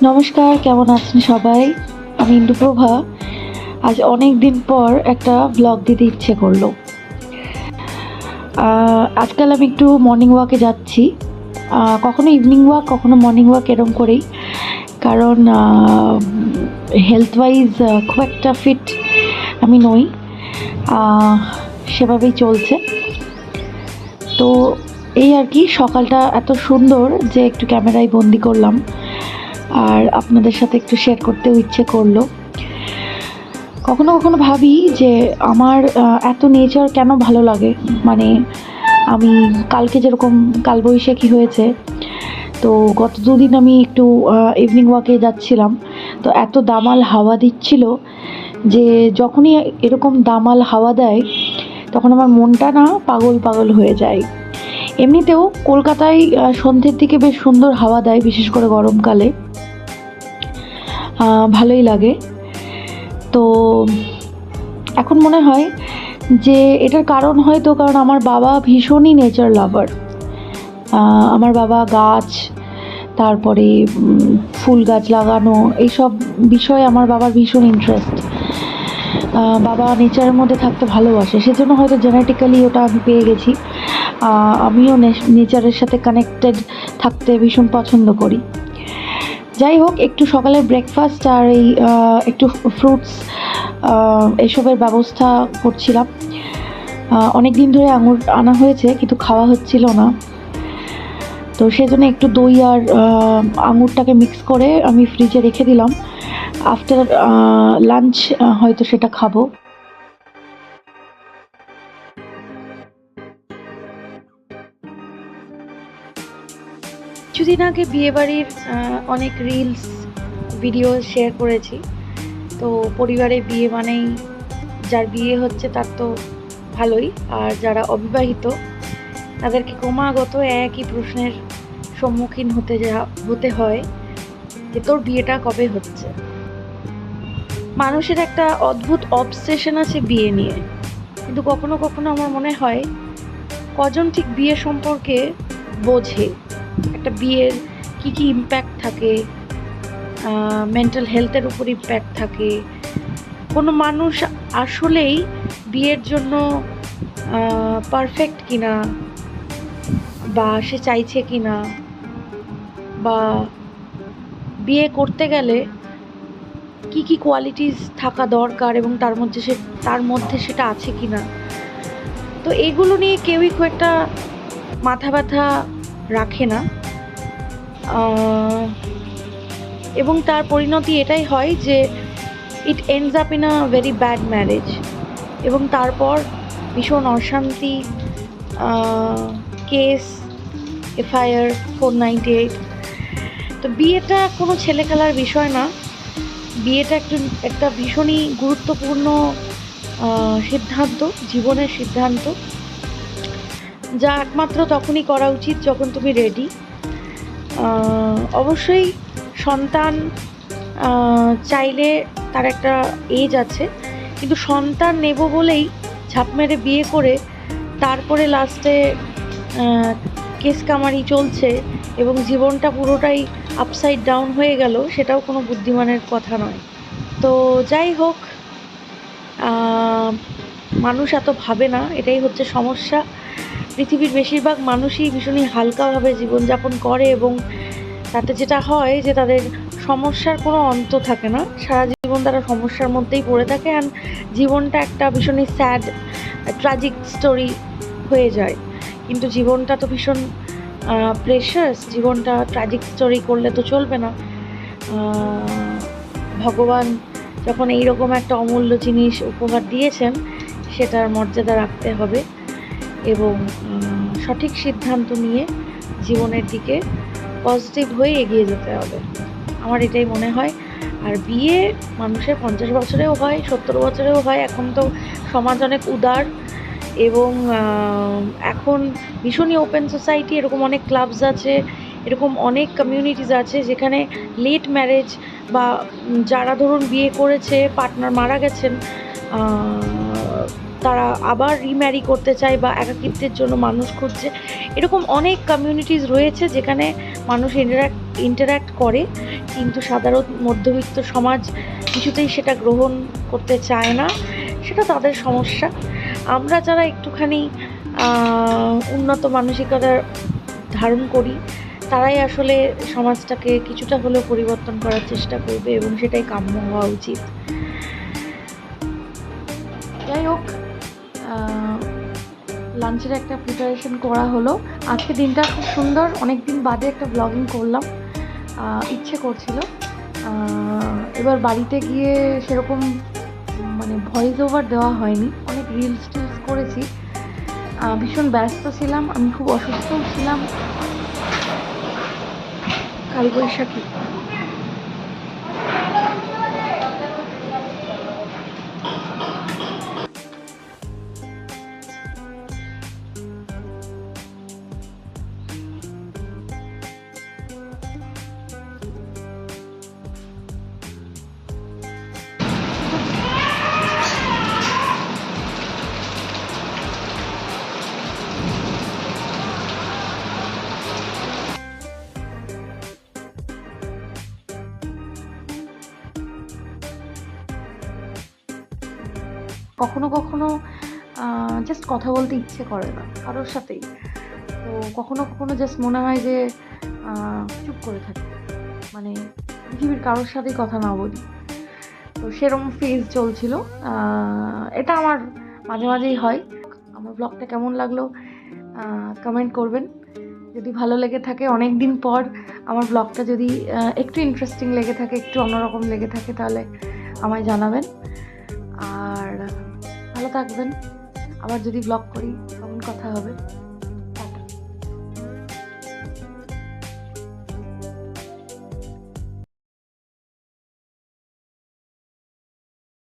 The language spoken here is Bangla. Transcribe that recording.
নমস্কার, কেমন আছেন সবাই? আমি ইন্দুপ্রভা। আজ অনেক দিন পর একটা ব্লগ দিতে ইচ্ছে করলো। আজকাল আমি একটু মর্নিং ওয়াকে যাচ্ছি, কখনো ইভিনিং ওয়াক, কখনো মর্নিং ওয়াক, এরম করেই। কারণ হেলথ ওয়াইজ খুব একটা ফিট আমি নই, সেভাবেই চলছে। তো এই আর কি, সকালটা এত সুন্দর যে একটু ক্যামেরায় বন্দি করলাম, আর আপনাদের সাথে একটু শেয়ার করতেও ইচ্ছে করলো। কখনো কখনো ভাবি যে আমার এত নেচার কেন ভালো লাগে। মানে আমি কালকে যেরকম কালবৈশাখী হয়েছে, তো গত দুদিন আমি একটু ইভিনিং ওয়াকে যাচ্ছিলাম, তো এত দামাল হাওয়া দিচ্ছিল যে যখনই এরকম দামাল হাওয়া দেয় তখন আমার মনটা না পাগল পাগল হয়ে যায়। এমনিতেও কলকাতায় সন্ধ্যের দিকে বেশ সুন্দর হাওয়া দেয়, বিশেষ করে গরমকালে ভালোই লাগে। তো এখন মনে হয় যে এটার কারণ হয়তো কারণ আমার বাবা ভীষণই নেচার লাভার। আমার বাবা গাছ, তারপরে ফুল গাছ লাগানো, এইসব বিষয়ে আমার বাবার ভীষণ ইন্টারেস্ট। বাবা নেচারের মধ্যে থাকতে ভালোবাসে, সেজন্য হয়তো জেনেটিক্যালি ওটা আমি পেয়ে গেছি। আমিও নেচারের সাথে কানেক্টেড থাকতে ভীষণ পছন্দ করি। যাই হোক, একটু সকালের ব্রেকফাস্ট আর এই একটু ফ্রুটস এসবের ব্যবস্থা করছিলাম। অনেক দিন ধরে আঙুর আনা হয়েছে কিন্তু খাওয়া হচ্ছিল না, তো সেজন্য একটু দই আর আঙুরটাকে মিক্স করে আমি ফ্রিজে রেখে দিলাম। আফটার লাঞ্চ হয়তো সেটা খাবো। কিছুদিন আগে বিয়েবাড়ির অনেক রিলস ভিডিও শেয়ার করেছি। তো পরিবারে বিয়ে মানেই যার বিয়ে হচ্ছে তার তো ভালোই, আর যারা অবিবাহিত তাদেরকে ক্রমাগত একই প্রশ্নের সম্মুখীন হতে হয় যে তোর বিয়েটা কবে হচ্ছে। মানুষের একটা অদ্ভুত অবসেশন আছে বিয়ে নিয়ে, কিন্তু কখনো কখনো আমার মনে হয় কজন ঠিক বিয়ে সম্পর্কে বোঝে, একটা বিয়ের কি কি ইম্প্যাক্ট থাকে, মেন্টাল হেলথের উপর ইম্প্যাক্ট থাকে। কোনো মানুষ আসলেই বিয়ের জন্য পারফেক্ট কিনা, বা সে চাইছে কিনা, বা বিয়ে করতে গেলে কি কি কোয়ালিটিস থাকা দরকার এবং তার মধ্যে সেটা আছে কিনা। তো এগুলো নিয়ে কেউই খুব একটা মাথা ব্যথা রাখে না, এবং তার পরিণতি এটাই হয় যে it ends up in a very bad marriage, এবং তারপর ভীষণ অশান্তি, কেস, এফআইআর 498। তো বিয়েটা কোনো ছেলে খেলার বিষয় না, বিয়েটা একটা ভীষণই গুরুত্বপূর্ণ সিদ্ধান্ত, জীবনের সিদ্ধান্ত, যা একমাত্র তখনই করা উচিত যখন তুমি রেডি। অবশ্যই সন্তান চাইলে তার একটা এজ আছে, কিন্তু সন্তান নেব বলেই ঝাঁপ মেরে বিয়ে করে তারপরে লাস্টে কেস কামারি চলছে এবং জীবনটা পুরোটাই আপসাইড ডাউন হয়ে গেল, সেটাও কোনো বুদ্ধিমানের কথা নয়। তো যাই হোক, মানুষ এত ভাবে না, এটাই হচ্ছে সমস্যা। পৃথিবীর বেশিরভাগ মানুষই ভীষণই হালকাভাবে জীবনযাপন করে, এবং তাতে যেটা হয় যে তাদের সমস্যার কোনো অন্ত থাকে না, সারা জীবন তারা সমস্যার মধ্যেই পড়ে থাকে, অ্যান্ড জীবনটা একটা ভীষণই স্যাড ট্র্যাজিক স্টোরি হয়ে যায়। কিন্তু জীবনটা তো ভীষণ প্রেশাস, জীবনটা ট্র্যাজিক স্টোরি করলে তো চলবে না। ভগবান যখন এইরকম একটা অমূল্য জিনিস উপহার দিয়েছেন, সেটার মর্যাদা রাখতে হবে এবং সঠিক সিদ্ধান্ত নিয়ে জীবনের দিকে পজিটিভ হয়ে এগিয়ে যেতে হবে, আমার এটাই মনে হয়। আর বিয়ে মানুষের 50 বছরেও হয়, 70 বছরেও হয়। এখন তো সমাজ অনেক উদার, এবং এখন ভীষণই ওপেন সোসাইটি, এরকম অনেক ক্লাবস আছে, এরকম অনেক কমিউনিটিস আছে যেখানে লেট ম্যারেজ, বা যারা ধরুন বিয়ে করেছে, পার্টনার মারা গেছেন, তারা আবার রিম্যারি করতে চায় বা একাকিত্বের জন্য মানুষ খুঁজছে, এরকম অনেক কমিউনিটিস রয়েছে যেখানে মানুষ ইন্টারাক্ট করে। কিন্তু সাধারণ মধ্যবিত্ত সমাজ কিছুতেই সেটা গ্রহণ করতে চায় না। সেটা তাদের সমস্যা। আমরা যারা একটুখানি উন্নত মানসিকতা ধারণ করি তারাই আসলে সমাজটাকে কিছুটা হলেও পরিবর্তন করার চেষ্টা করবে, এবং সেটাই কাম্য হওয়া উচিত। যাই হোক, লাঞ্চের একটা প্রিপারেশন করা হলো। আজকে দিনটা খুব সুন্দর, অনেক দিন বাদে একটা ব্লগিং করলাম, ইচ্ছে করছিল। এবার বাড়িতে গিয়ে সেরকম মানে ভয়েস ওভার দেওয়া হয়নি, অনেক রিলস টিলস করেছি। ভীষণ ব্যস্ত ছিলাম, আমি খুব অসুস্থও ছিলাম। কালবৈশাখী, কখনো কখনো জাস্ট কথা বলতে ইচ্ছে করে না কারোর সাথেই। তো কখনো কখনো জাস্ট মনে হয় যে চুপ করে থাকি, মানে পৃথিবীর কারোর সাথেই কথা না বলি। তো সেরকম ফেজ চলছিল। এটা আমার মাঝে মাঝেই হয়। আমার ব্লগটা কেমন লাগলো কমেন্ট করবেন। যদি ভালো লেগে থাকে, অনেক দিন পর আমার ব্লগটা যদি একটু ইন্টারেস্টিং লেগে থাকে, একটু অন্যরকম লেগে থাকে, তাহলে আমায় জানাবেন। আর ভালো থাকবেন। আবার যদি ব্লগ করি তখন কথা হবে।